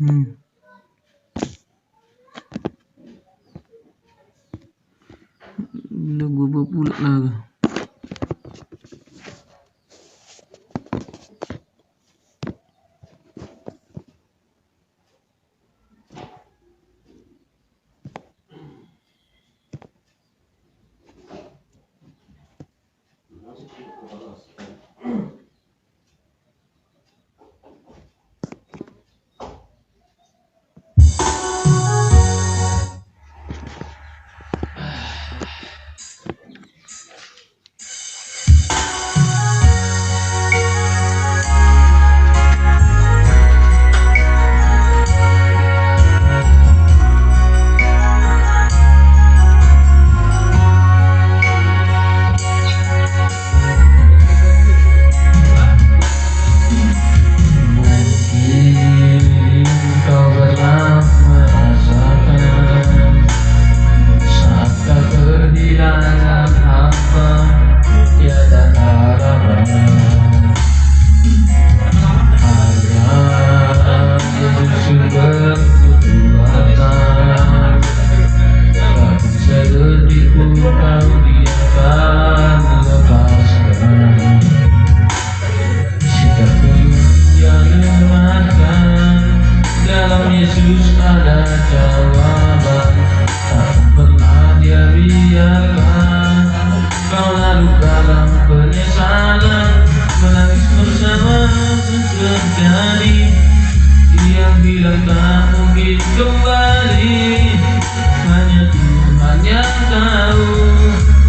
Bila gua bawa pula lah. Yesus ada jawaban, tak pernah dia biarkan kau lalu dalam penyesalan, menangis bersama terjadi. Dia bilang tak mungkin kembali, hanya Tuhan yang tahu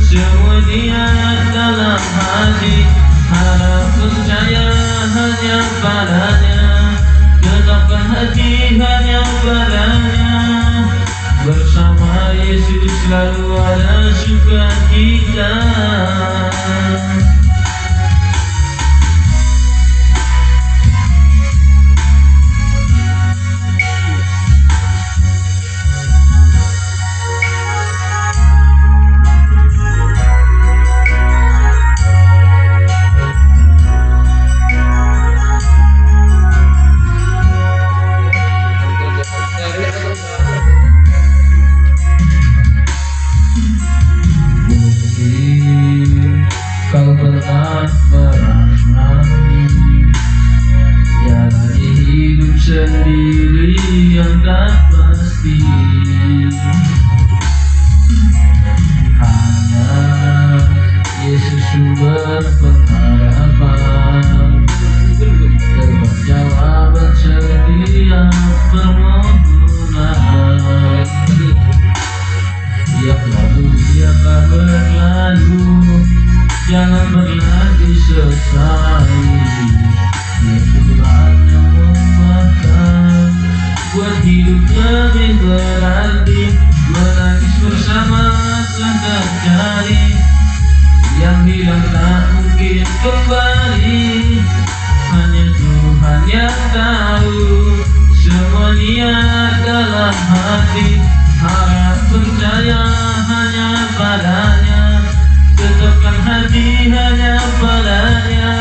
semua dia dalam hati. Harap percaya hanya padanya, tetapkan hati hanya padanya. Bersama Yesus selalu ada sukacita. Kau pernah merasai jalani hidup sendiri yang tak pasti. Hanya Yesus sumber pengharapan, tempat jawaban setiap permohonan. Biarlah berlalu, jangan pernah disesali. Dia Tuhan yang memaafkan, buat hidup lebih berarti. Menangis bersama telah terjadi, yang bilang tak mungkin kembali. Hanya Tuhan yang tahu semua niat dalam hati. Harap percaya hanya padanya, tetapkan hati hanya padanya.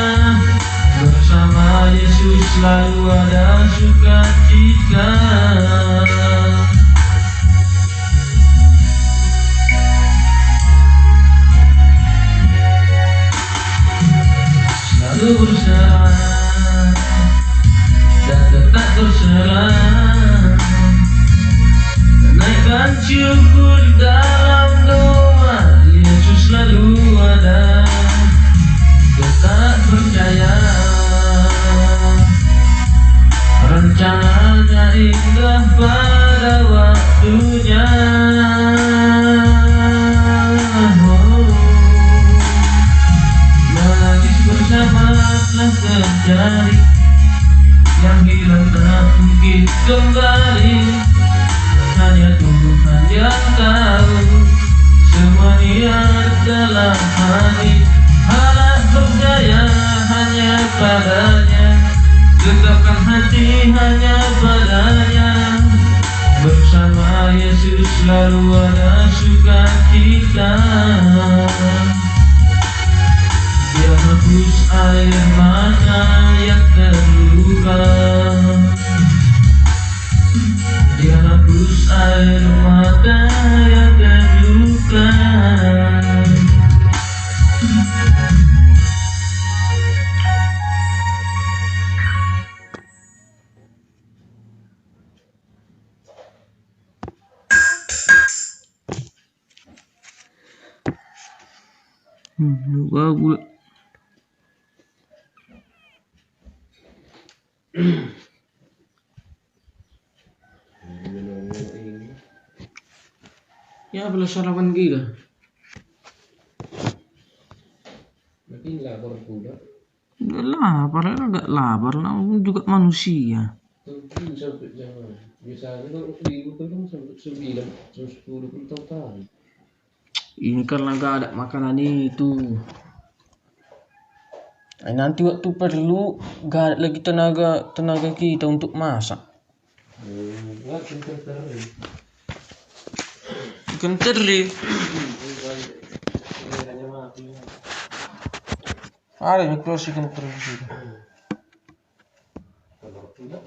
Bersama Yesus selalu ada sukacita. Selalu berserah dan tetap berserah, naikkan syukur dalam doa. Yesus selalu ada, tetap percaya. Rencananya indah pada waktunya. Menangis bersama telah terjadi, yang hilang tak mungkin kembali. Hanya Tuhan yang tahu semua niat dalam hati. Harap percaya hanya padanya, tetapkan hati hanya padanya. Bersama Yesus selalu ada sukacita. Dia hapus air mata yang terluka, Menghapus air mata yang terluka. Lupa pula. Ya belas sarapan kita. Makin lapar pula. Gak lapar, agak lapar. Namun juga manusia. Mungkin sampai jam biasanya kalau libur kan sampai 9 jam 10 pun tahu. Ini karena gak ada makanan itu. Nanti waktu perlu gak ada lagi tenaga kita untuk masak. Enggak simpen terus. Ikan teri. Ada mikros ikan teri. Kalau tidak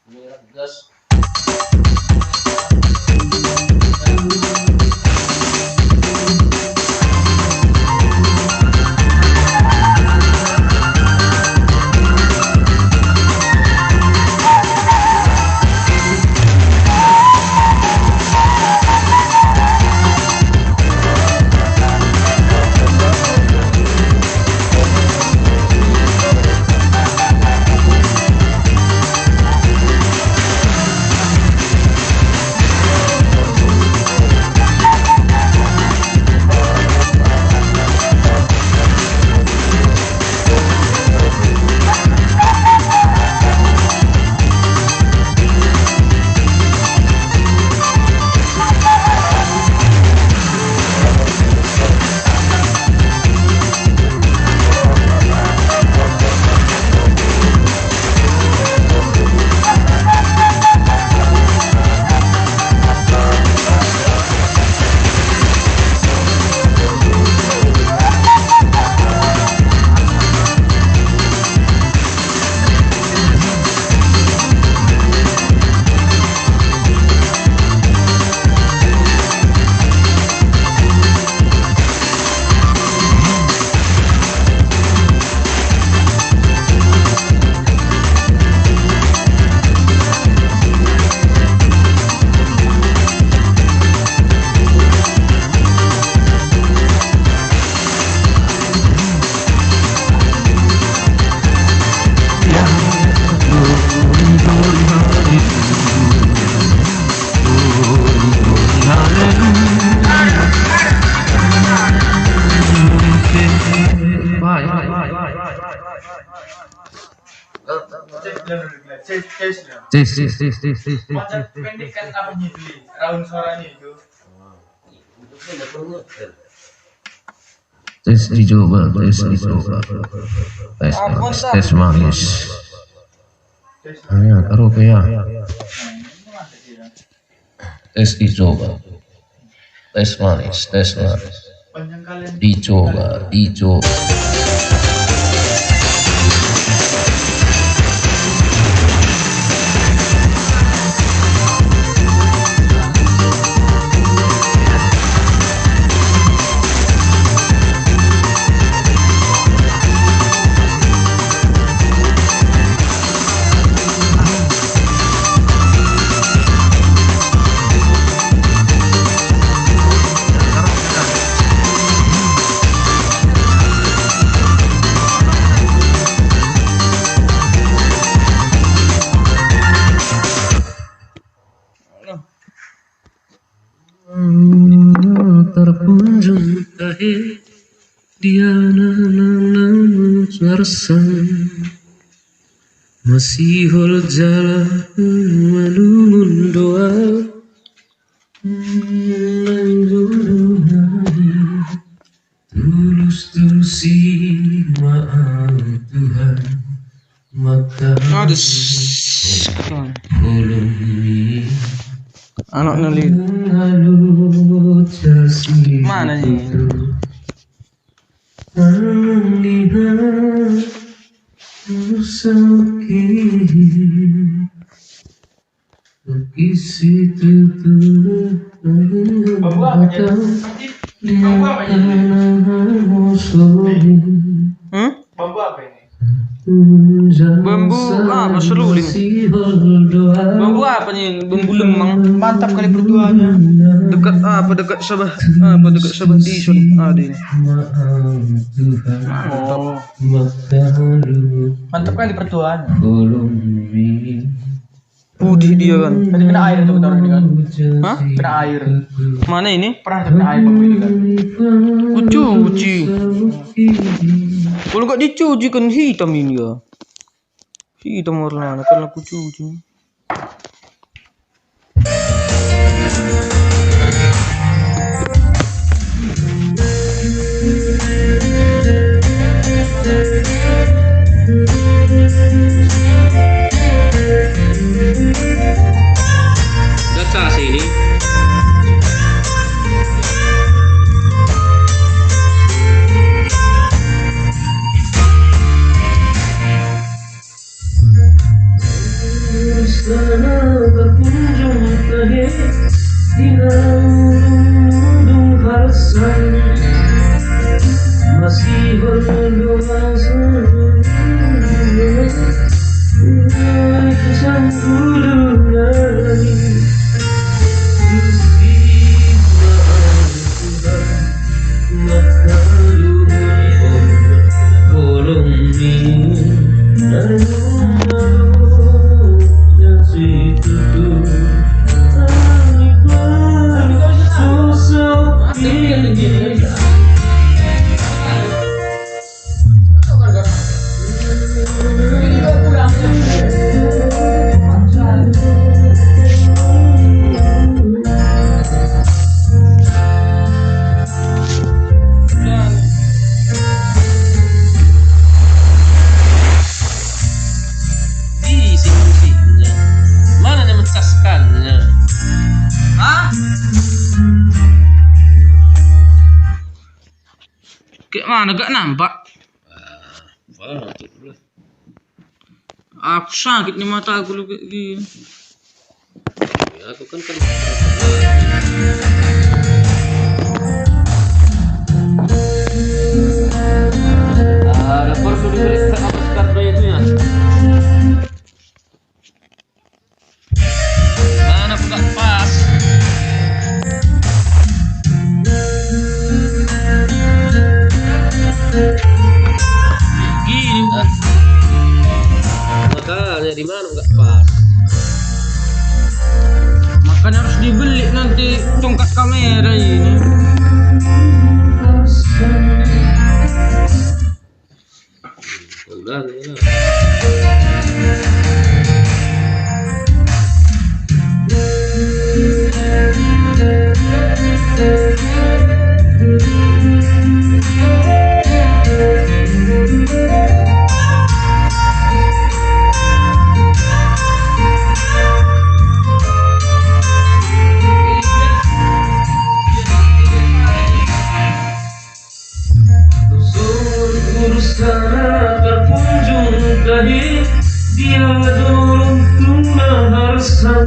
Merah gas. Macam pendek kan apanya itu, raun suaranya itu. Tes dicoba, tes dicoba. Tes manis. Hanya taruh kayak. Tes dicoba. Tes manis, tes manis. Panjang kalian. Dicoba, dicoba. Terkunjung akhir dia nama bersam masih hol jalan malun doa tulus terusi maaf Tuhan maka belum anak nali mana nih? Bambu apa ini? Bambu apa seruling? Bambu apa nih? Bambu lemang. Mantap kali perduanya. Dekat apa? Dekat Sabah. Apa dekat Sabah Dison ada ini. Oh, mantap kali perduanya. Putih dia kan. Tadi kena air tuh taruh ini kan? Hah? Kena air. Mana ini? Pernah kena air bambu ini kan? Cuci. Kalau nggak dicuci kan hitam ini ya. Hitam warnanya kan aku cuci. Dasar sini. sana berkunjung ke di ujung harasan masih berdoa kisah dulu lagi Kayak mana gak nampak? Aku sakit nih mata aku kayak gini. Ya, aku kan lapor sudah tulis apa kartu itu ya? Mana aku gak pas? Gini. Makanya di mana nggak pas? Makanya harus dibeli nanti tongkat kamera ini. Udah, udah. Sana berkunjung ke dia dorong tuna harsan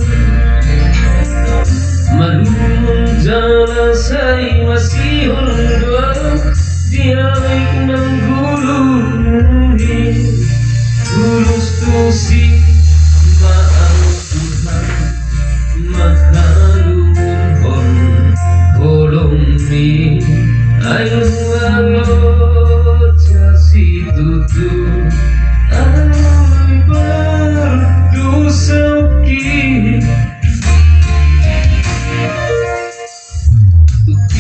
malu menjala saya masih berdua dia menggulungi tulus tusi maaf Tuhan maka luhon kolong mi ayo si tutu ay berdosa ki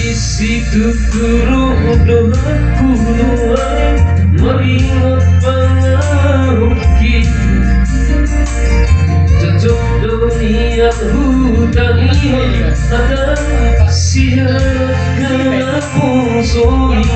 isi tuturu doaku luar meringat pengaruh kita jodoh niat hutang ini ada siapa pun soli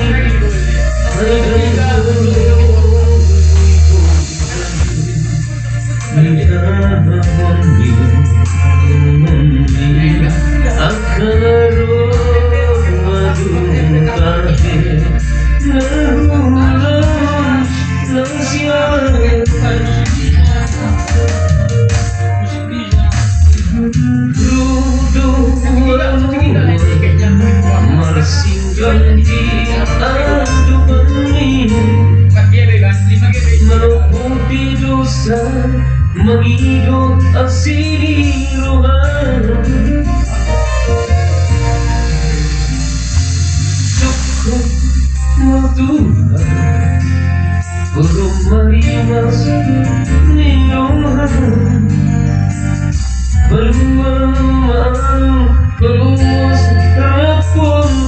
meleputi dosa menghidup asiri rohani cukup Tuhan belum marimas nirohan beruang keluas rapun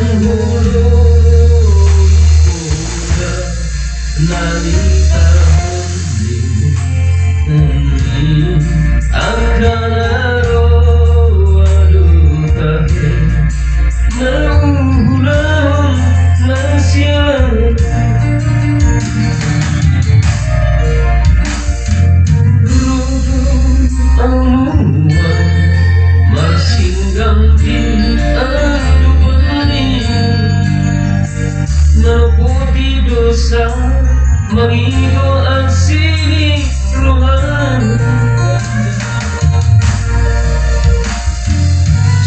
penghulu kuda nalika ini Angkanaro adutahe naulang masya Marsinggang di aduani Menuputi dosa Mengido asini rohan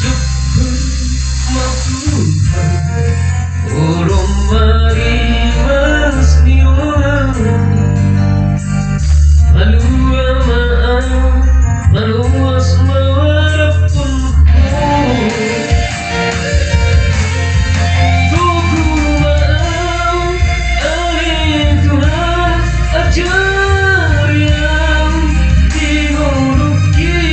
Cukup maafkan Orang mari mas niwa Malua maaf Maluas mawarapun Tuku maaf Ali Tuhan ajar yang dihuruki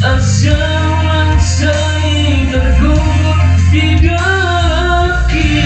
Asal saya tergugur di daki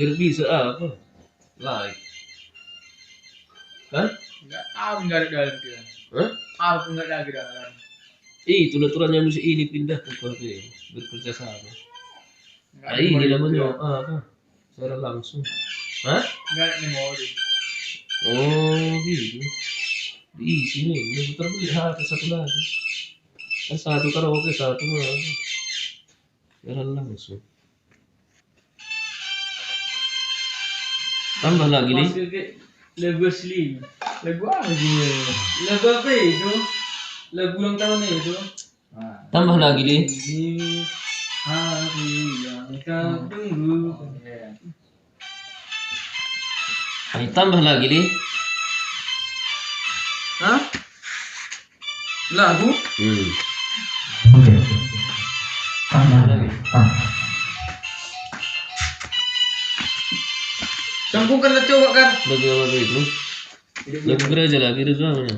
Biar bisa apa? Like. Kan? Enggak ada dalam dia. Hah? Aku enggak lagi dalam. Aturan-aturannya mesti ini pindah ke kafe bekerja sama. Nah, ini namanya apa? Secara langsung. Hah? Enggak ada memori. Oh, gitu. Di sini, ini putar beli HP satu lagi. Kan satu karaoke, satu apa? Secara langsung. Tambah lagi nih. Lagu asli. Lagu apa sih? Lagu apa itu? Lagu ulang tahun itu. Tambah lagi nih. Di hari yang kau tunggu. Ayo tambah lagi nih. Hah? Lagu? Oke. Tambah lagi. Sambungkanlah coba kan. Lagu apa itu? Lagu gereja lagi itu namanya.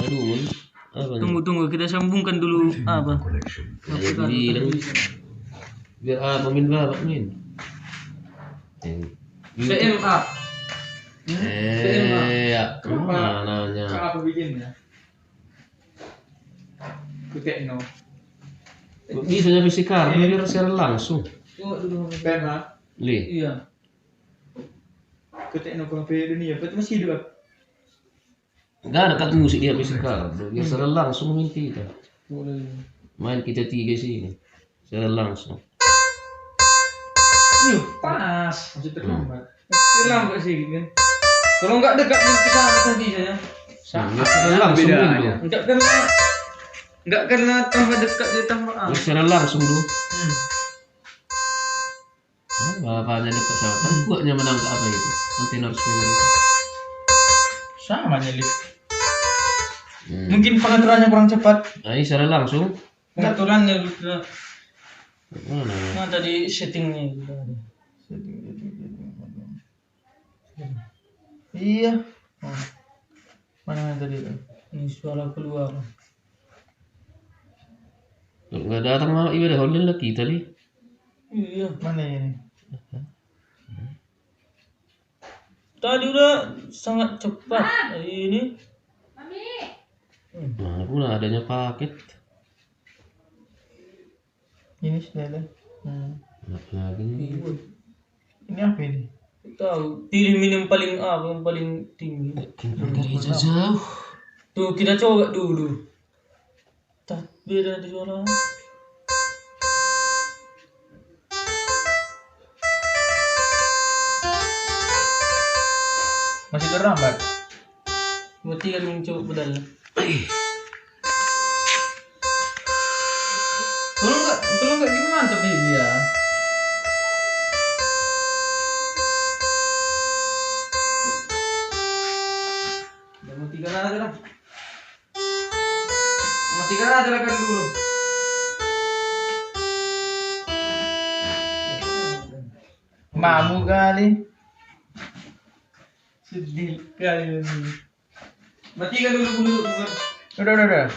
Aduh, apa nih? Tunggu kita sambungkan dulu apa? Ayo bilang. Biar apa min bapak min? CMA. Ya, mana nya? Apa bikinnya? Kutekno. Bisa nyampe si Karno biar secara langsung. Tunggu dulu. Pernah Li. Iya. kutekno kafe dunia, berarti masih hidup. Enggak ada kat musik dia si Karno. Biar secara langsung main kita. Boleh. Main kita tiga sini. Secara langsung. Yuk, pas. Masih terlambat. Lambat sih kan. Kalau nggak dekat ke sana tadi saya. Secara langsung bedanya. dulu. Enggak karena tambah dekat dia tambah Secara langsung dulu. Bapaknya dekat sama kan kuatnya menangkap apa itu kontainer spoiler itu. Sama aja lift. Mungkin pengaturannya kurang cepat. Nah, ini secara langsung. pengaturannya Mana? nah tadi settingnya gitu. Iya. Mana yang tadi itu? Ini suara keluar. nggak datang malah ibadah online lah kita nih. Iya. Mana ini? Tadi udah sangat cepat. Ini. Mana pula adanya paket. Ini sudah ada. Lagi nih. Ini apa ini? Tahu. Pilih minum paling apa yang paling tinggi. Gereja jauh. Tuh kita coba dulu. Tak beda di suara. Masih terlambat. Mati kan mencoba pedal. Tolong nggak gimana tapi dia. Udah matikan aja lah. Matikan aja lah kan dulu. Mamu kali. Sedih kali ini. Matikan dulu. Udah.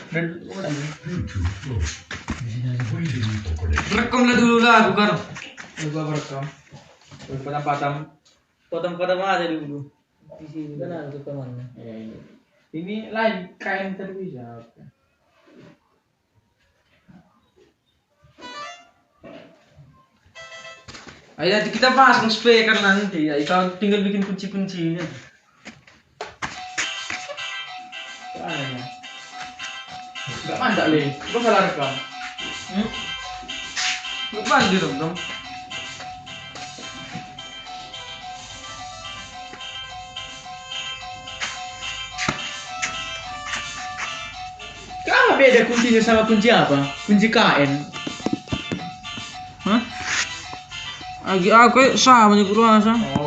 Rekamlah dulu lagu kan. Gua berekam. Potong-potong aja dulu. Di sini kan ada temannya. Ini lain kain terpisah. Ayo nanti kita pasang speaker nanti. Ya, kau tinggal bikin kunci-kuncinya. Soalnya. Enggak mandak le. Gua salah rekam. Ngapain di rekam? Apa beda kuncinya sama kunci apa? Kunci KN. Hah? Aku sama nih kurasa. Oh,